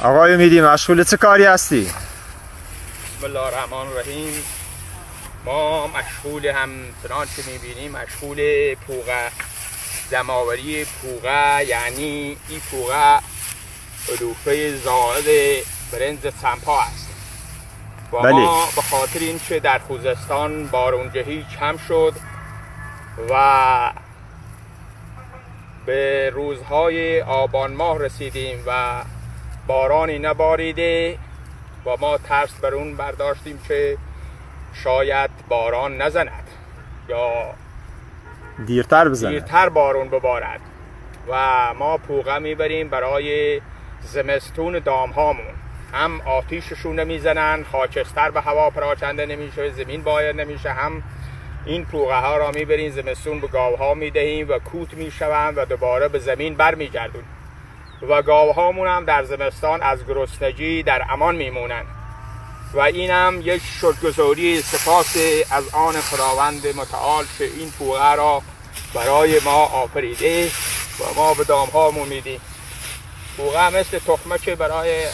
آقای امیدی مشغول چه کاری هستی؟ بسم الله الرحمن الرحیم. ما مشغول همچنان که میبینیم مشغول پوغه دماوری پوغه، یعنی این پوغه علوفه زائد برنج سمپا است و ما به خاطر این که در خوزستان بارونجهی کم شد و به روزهای آبان ماه رسیدیم و بارانی نباریده و ما ترس بر اون برداشتیم که شاید باران نزند یا دیرتر بارون ببارد و ما پوغه میبریم برای زمستون دام هامون. هم آتیششون نمیزنن، خاکستر به هوا پراکنده نمیشه، زمین باید نمیشه. هم این پوغه ها را میبریم زمستون به گاو ها میدهیم و کوت میشون و دوباره به زمین برمیگردون و گاو هامون هم در زمستان از گرسنگی در امان میمونن و این هم یک شکرگزاری سپاس از آن خداوند متعال که این پوغه را برای ما آفریده و ما به دام هامون میدیم. پوغه مثل تخمه که برای